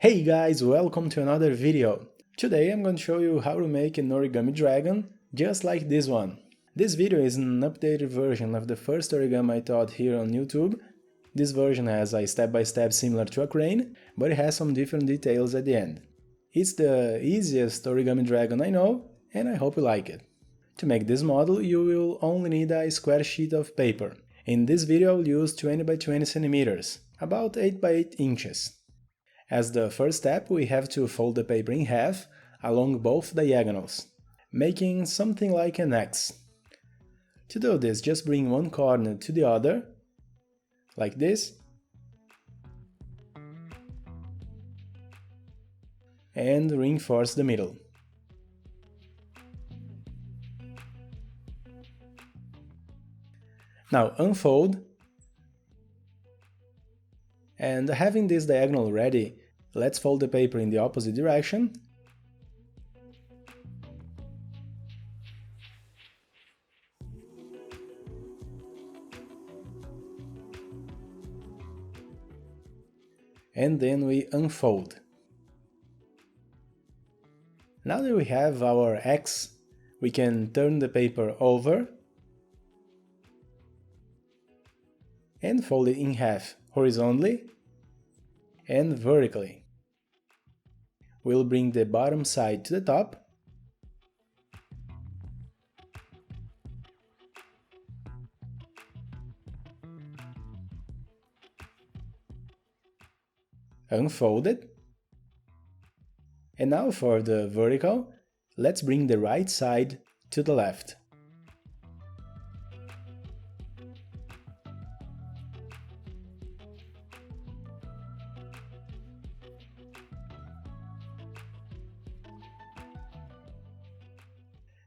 Hey guys, welcome to another video. Today I'm going to show you how to make an origami dragon just like this one. This video is an updated version of the first origami I taught here on YouTube. This version has a step-by-step similar to a crane, but it has some different details at the end. It's the easiest origami dragon I know, and I hope you like it. To make this model, you will only need a square sheet of paper. In this video I'll use 20 by 20 centimeters, about 8 by 8 inches. As the first step, we have to fold the paper in half along both diagonals, making something like an X. To do this, just bring one corner to the other, like this, and reinforce the middle. Now unfold, and having this diagonal ready, let's fold the paper in the opposite direction. And then we unfold. Now that we have our X, we can turn the paper over and fold it in half, horizontally and vertically. We'll bring the bottom side to the top, unfold it, and now for the vertical, let's bring the right side to the left.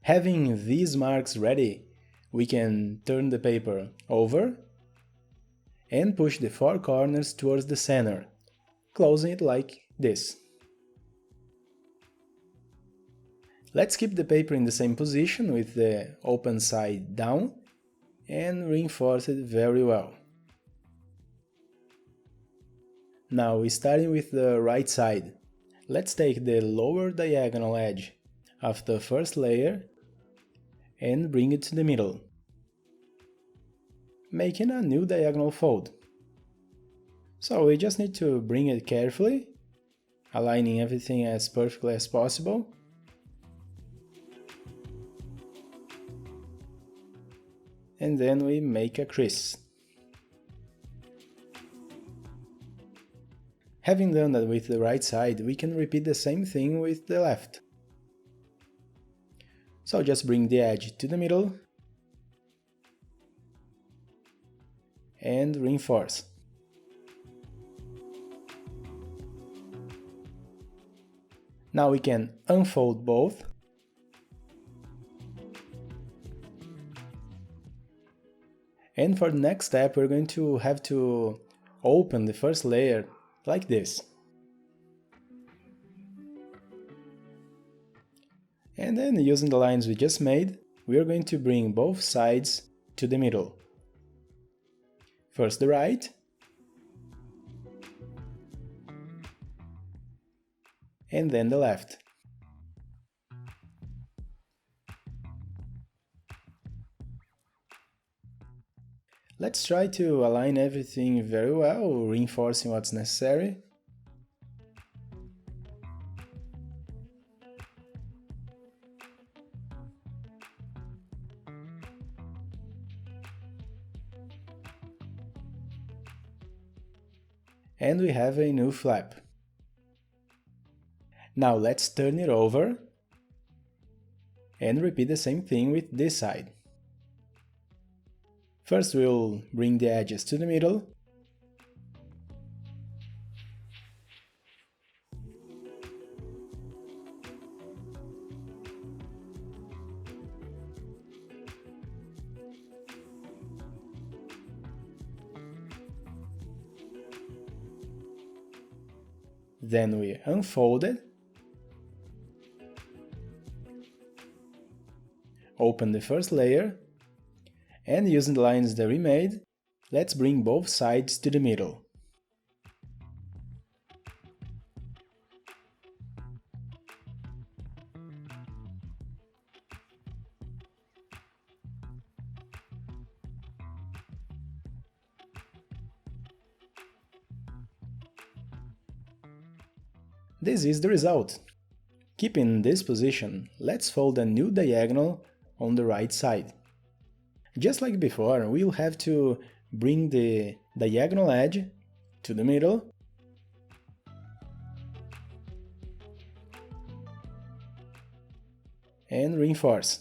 Having these marks ready, we can turn the paper over and push the four corners towards the center, closing it like this. Let's keep the paper in the same position with the open side down and reinforce it very well. Now, starting with the right side, let's take the lower diagonal edge of the first layer and bring it to the middle, making a new diagonal fold. So we just need to bring it carefully, aligning everything as perfectly as possible. And then we make a crease. Having done that with the right side, we can repeat the same thing with the left. So just bring the edge to the middle and reinforce. Now we can unfold both and for the next step we're going to have to open the first layer like this. And then, using the lines we just made, we are going to bring both sides to the middle. First the right, and then the left. Let's try to align everything very well, reinforcing what's necessary. And we have a new flap. Now let's turn it over and repeat the same thing with this side. First we'll bring the edges to the middle, then we unfold it, open the first layer, and using the lines that we made, let's bring both sides to the middle. This is the result. Keeping this position, let's fold a new diagonal on the right side. Just like before, we'll have to bring the diagonal edge to the middle and reinforce.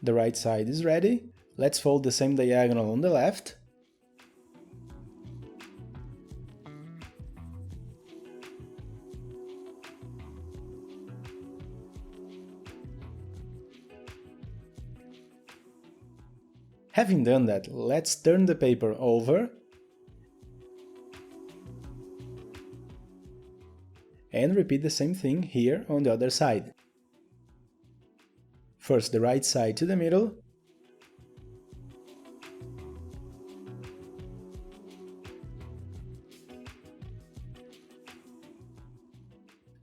The right side is ready. Let's fold the same diagonal on the left. Having done that, let's turn the paper over and repeat the same thing here on the other side. First the right side to the middle,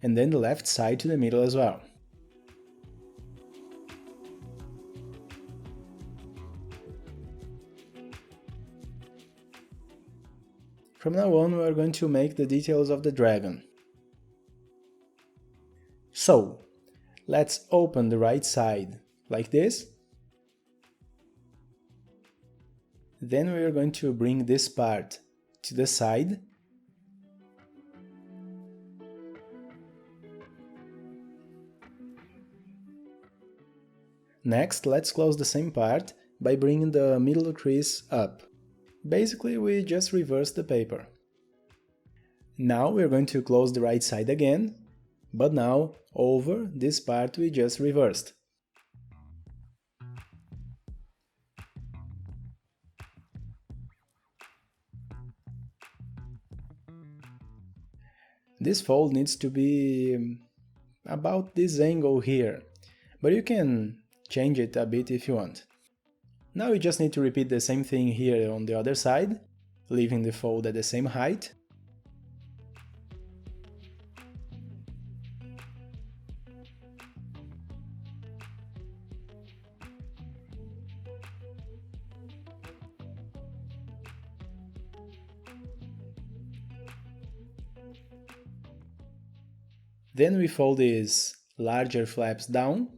and then the left side to the middle as well. From now on, we are going to make the details of the dragon. So, let's open the right side like this. Then we are going to bring this part to the side. Next, let's close the same part by bringing the middle crease up. Basically, we just reverse the paper. Now we are going to close the right side again, but now over this part we just reversed. This fold needs to be about this angle here, but you can change it a bit if you want. Now we just need to repeat the same thing here on the other side, leaving the fold at the same height. Then we fold these larger flaps down.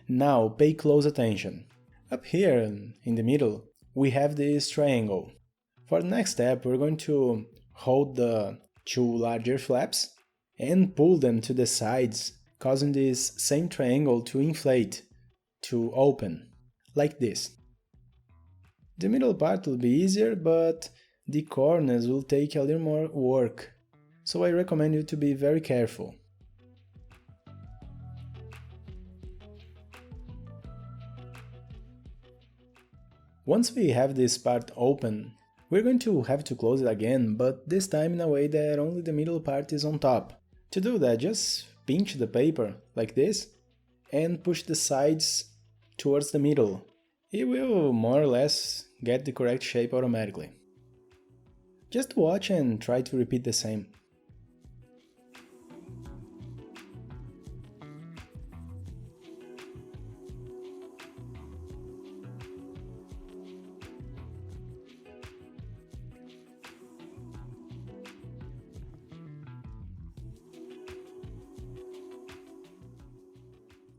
Now pay close attention. Up here in the middle we have this triangle. For the next step we're going to hold the two larger flaps and pull them to the sides, causing this same triangle to inflate, to open, like this. The middle part will be easier, but the corners will take a little more work, so I recommend you to be very careful. Once we have this part open, we're going to have to close it again, but this time in a way that only the middle part is on top. To do that, just pinch the paper, like this, and push the sides towards the middle. It will more or less get the correct shape automatically. Just watch and try to repeat the same.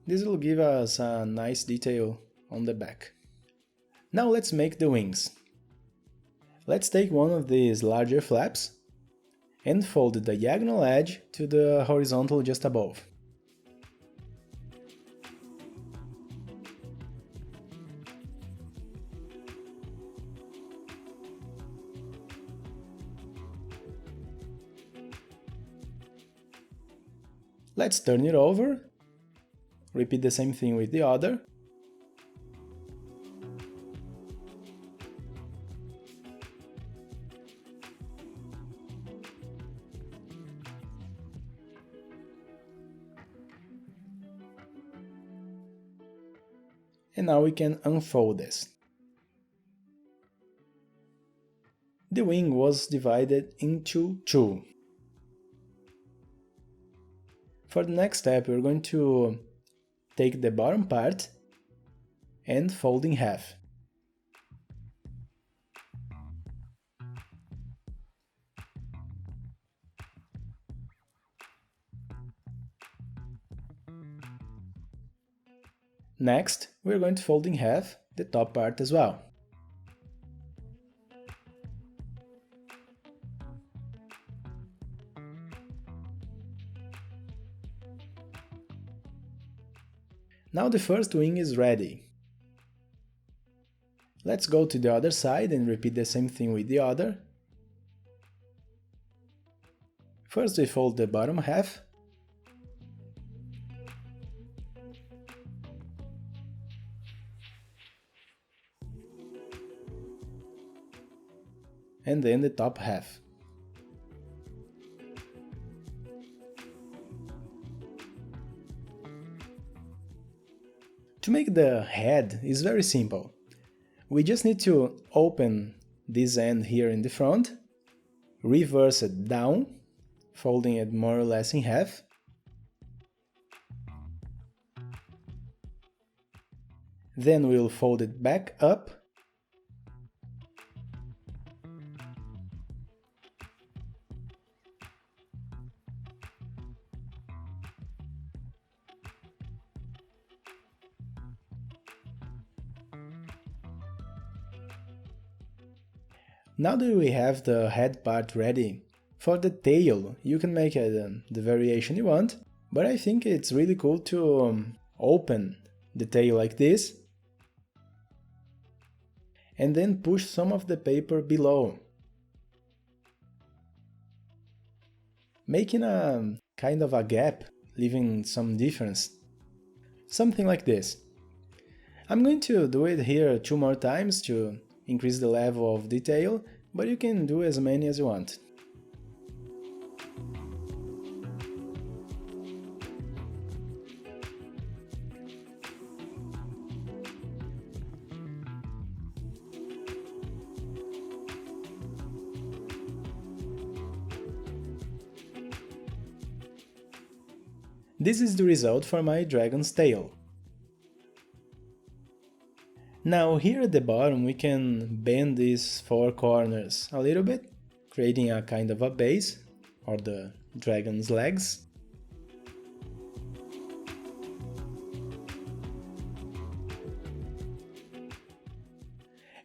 This will give us a nice detail on the back. Now let's make the wings. Let's take one of these larger flaps and fold the diagonal edge to the horizontal just above. Let's turn it over. Repeat the same thing with the other. And now we can unfold this. The wing was divided into two. For the next step, we're going to take the bottom part and fold in half. Next, we're going to fold in half the top part as well. Now the first wing is ready. Let's go to the other side and repeat the same thing with the other. First we fold the bottom half. And then the top half. To make the head is very simple. We just need to open this end here in the front, reverse it down, folding it more or less in half, then we'll fold it back up, Now that we have the head part ready, for the tail you can make the variation you want, but I think it's really cool to open the tail like this and then push some of the paper below, making a kind of a gap, leaving some difference. Something like this. I'm going to do it here 2 more times to increase the level of detail, but you can do as many as you want. This is the result for my dragon's tail. Now here at the bottom we can bend these 4 corners a little bit, creating a kind of a base, or the dragon's legs.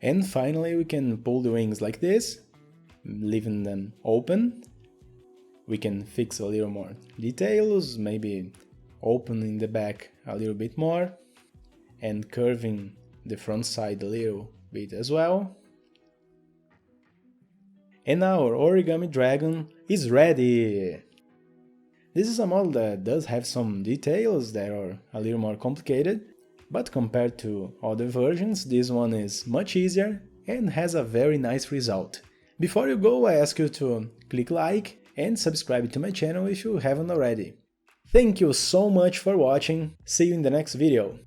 And finally we can pull the wings like this, leaving them open. We can fix a little more details, maybe opening the back a little bit more, and curving the front side a little bit as well. And our origami dragon is ready! This is a model that does have some details that are a little more complicated, but compared to other versions, this one is much easier and has a very nice result. Before you go, I ask you to click like and subscribe to my channel if you haven't already. Thank you so much for watching, see you in the next video!